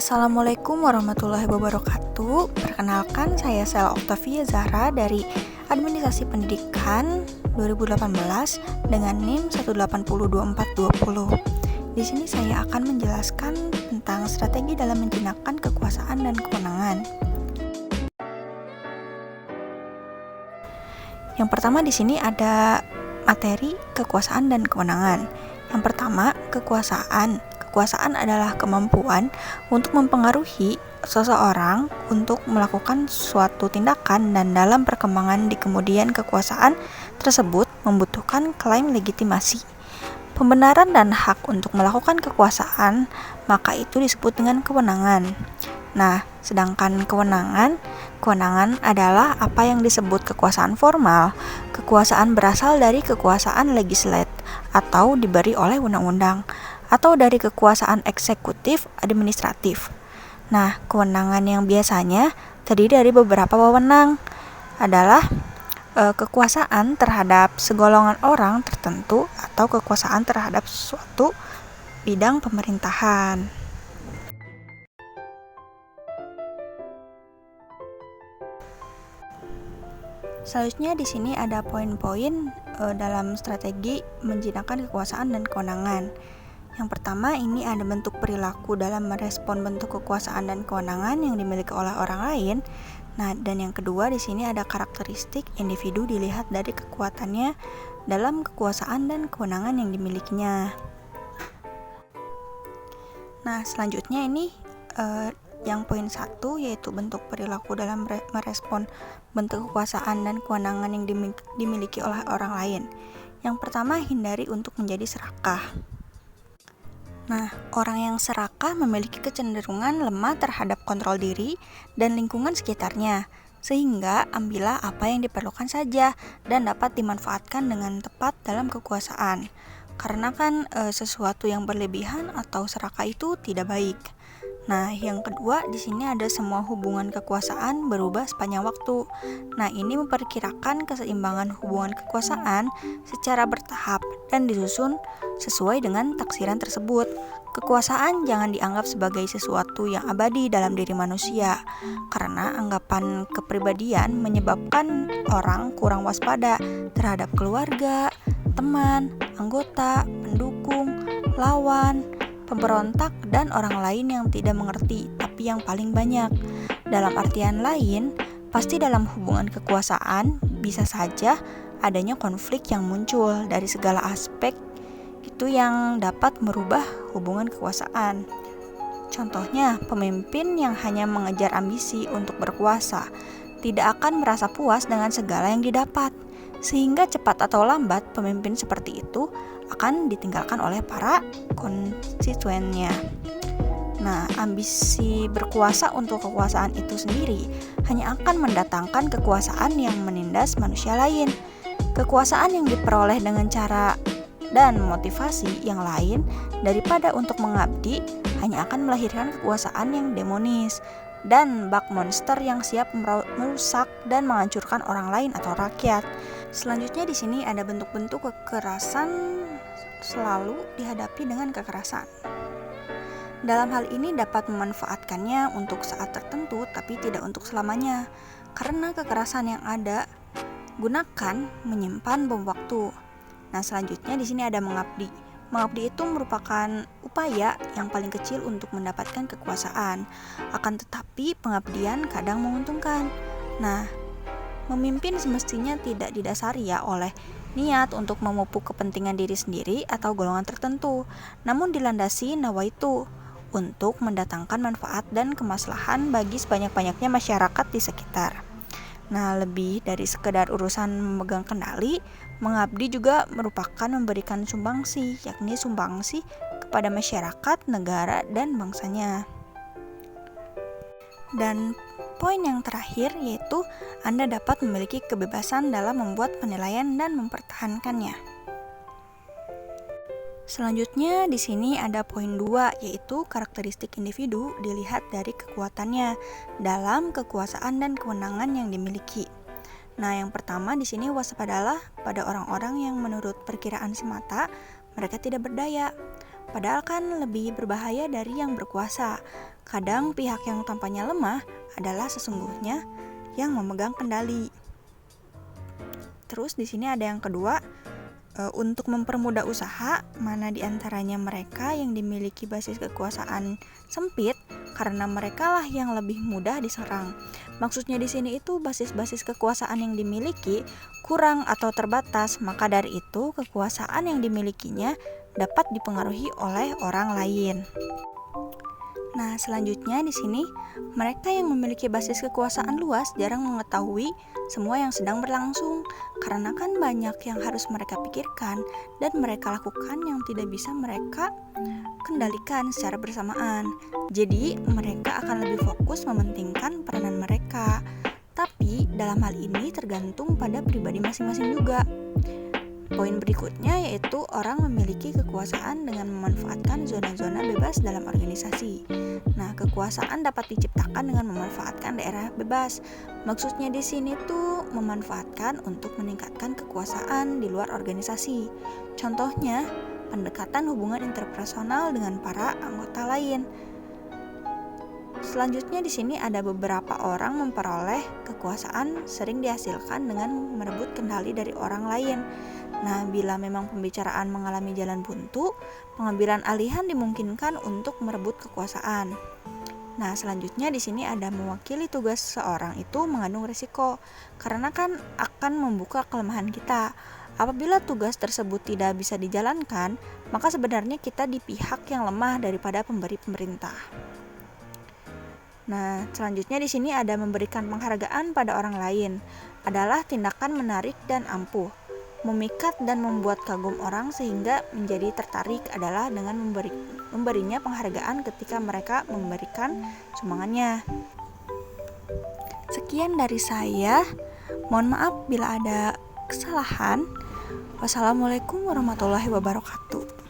Assalamualaikum warahmatullahi wabarakatuh. Perkenalkan, saya Sel Octavia Zahra dari Administrasi Pendidikan 2018 dengan NIM 1802420. Di sini saya akan menjelaskan tentang strategi dalam menjinakkan kekuasaan dan kewenangan. Yang pertama di sini ada materi kekuasaan dan kewenangan. Yang pertama, kekuasaan. Kekuasaan adalah kemampuan untuk mempengaruhi seseorang untuk melakukan suatu tindakan, dan dalam perkembangan di kemudian kekuasaan tersebut membutuhkan klaim legitimasi, pembenaran dan hak untuk melakukan kekuasaan, maka itu disebut dengan kewenangan. Nah, sedangkan kewenangan adalah apa yang disebut kekuasaan formal. Kekuasaan berasal dari kekuasaan legislatif atau diberi oleh undang-undang, atau dari kekuasaan eksekutif administratif. Nah, kewenangan yang biasanya terdiri dari beberapa wewenang adalah kekuasaan terhadap segolongan orang tertentu atau kekuasaan terhadap suatu bidang pemerintahan. Selanjutnya di sini ada poin-poin dalam strategi menjinakkan kekuasaan dan kewenangan. Yang pertama, ini ada bentuk perilaku dalam merespon bentuk kekuasaan dan kewenangan yang dimiliki oleh orang lain. Nah, dan yang kedua di sini ada karakteristik individu dilihat dari kekuatannya dalam kekuasaan dan kewenangan yang dimilikinya. Nah, selanjutnya ini yang poin 1, yaitu bentuk perilaku dalam merespon bentuk kekuasaan dan kewenangan yang dimiliki oleh orang lain. Yang pertama, hindari untuk menjadi serakah. Nah, orang yang serakah memiliki kecenderungan lemah terhadap kontrol diri dan lingkungan sekitarnya, sehingga ambillah apa yang diperlukan saja dan dapat dimanfaatkan dengan tepat dalam kekuasaan. Karena kan sesuatu yang berlebihan atau serakah itu tidak baik. Nah, yang kedua di sini ada semua hubungan kekuasaan berubah sepanjang waktu. Nah, ini memperkirakan keseimbangan hubungan kekuasaan secara bertahap dan disusun sesuai dengan taksiran tersebut. Kekuasaan jangan dianggap sebagai sesuatu yang abadi dalam diri manusia, karena anggapan kepribadian menyebabkan orang kurang waspada terhadap keluarga, teman, anggota, pendukung, lawan, pemberontak, dan orang lain yang tidak mengerti, tapi yang paling banyak. Dalam artian lain, pasti dalam hubungan kekuasaan bisa saja adanya konflik yang muncul dari segala aspek itu yang dapat merubah hubungan kekuasaan. Contohnya, pemimpin yang hanya mengejar ambisi untuk berkuasa tidak akan merasa puas dengan segala yang didapat, sehingga cepat atau lambat pemimpin seperti itu akan ditinggalkan oleh para konstituennya. Nah, ambisi berkuasa untuk kekuasaan itu sendiri hanya akan mendatangkan kekuasaan yang menindas manusia lain. Kekuasaan yang diperoleh dengan cara dan motivasi yang lain daripada untuk mengabdi hanya akan melahirkan kekuasaan yang demonis dan bak monster yang siap merusak dan menghancurkan orang lain atau rakyat. Selanjutnya di sini ada bentuk-bentuk kekerasan selalu dihadapi dengan kekerasan. Dalam hal ini dapat memanfaatkannya untuk saat tertentu tapi tidak untuk selamanya. Karena kekerasan yang ada gunakan menyimpan bom waktu. Nah, selanjutnya di sini ada mengabdi. Mengabdi itu merupakan upaya yang paling kecil untuk mendapatkan kekuasaan. Akan tetapi pengabdian kadang menguntungkan. Nah, memimpin semestinya tidak didasari oleh niat untuk memupuk kepentingan diri sendiri atau golongan tertentu, namun dilandasi nawaitu untuk mendatangkan manfaat dan kemaslahan bagi sebanyak-banyaknya masyarakat di sekitar. Nah, lebih dari sekedar urusan memegang kendali, mengabdi juga merupakan memberikan sumbangsi, yakni sumbangsi kepada masyarakat, negara, dan bangsanya. Dan poin yang terakhir yaitu Anda dapat memiliki kebebasan dalam membuat penilaian dan mempertahankannya. Selanjutnya di sini ada poin 2, yaitu karakteristik individu dilihat dari kekuatannya dalam kekuasaan dan kewenangan yang dimiliki. Nah, yang pertama di sini waspadalah pada orang-orang yang menurut perkiraan semata mereka tidak berdaya. Padahal kan lebih berbahaya dari yang berkuasa. Kadang pihak yang tampaknya lemah adalah sesungguhnya yang memegang kendali. Terus di sini ada yang kedua, untuk mempermudah usaha, mana di antaranya mereka yang dimiliki basis kekuasaan sempit karena merekalah yang lebih mudah diserang. Maksudnya di sini itu basis-basis kekuasaan yang dimiliki kurang atau terbatas, maka dari itu kekuasaan yang dimilikinya dapat dipengaruhi oleh orang lain. Nah, selanjutnya di sini mereka yang memiliki basis kekuasaan luas jarang mengetahui semua yang sedang berlangsung karena kan banyak yang harus mereka pikirkan dan mereka lakukan yang tidak bisa mereka kendalikan secara bersamaan. Jadi, mereka akan lebih fokus mementingkan peranan mereka. Tapi, dalam hal ini tergantung pada pribadi masing-masing juga. Poin berikutnya yaitu orang memiliki kekuasaan dengan memanfaatkan zona-zona bebas dalam organisasi. Nah, kekuasaan dapat diciptakan dengan memanfaatkan daerah bebas. Maksudnya di sini tuh memanfaatkan untuk meningkatkan kekuasaan di luar organisasi. Contohnya, pendekatan hubungan interpersonal dengan para anggota lain. Selanjutnya di sini ada beberapa orang memperoleh kekuasaan sering dihasilkan dengan merebut kendali dari orang lain. Nah, bila memang pembicaraan mengalami jalan buntu, pengambilan alihan dimungkinkan untuk merebut kekuasaan. Nah, selanjutnya di sini ada mewakili tugas seseorang itu mengandung risiko, karena kan akan membuka kelemahan kita. Apabila tugas tersebut tidak bisa dijalankan, maka sebenarnya kita di pihak yang lemah daripada pemberi pemerintah. Nah, selanjutnya di sini ada memberikan penghargaan pada orang lain, adalah tindakan menarik dan ampuh. Memikat dan membuat kagum orang sehingga menjadi tertarik adalah dengan memberinya penghargaan ketika mereka memberikan sumbangannya. Sekian dari saya. Mohon maaf bila ada kesalahan. Wassalamualaikum warahmatullahi wabarakatuh.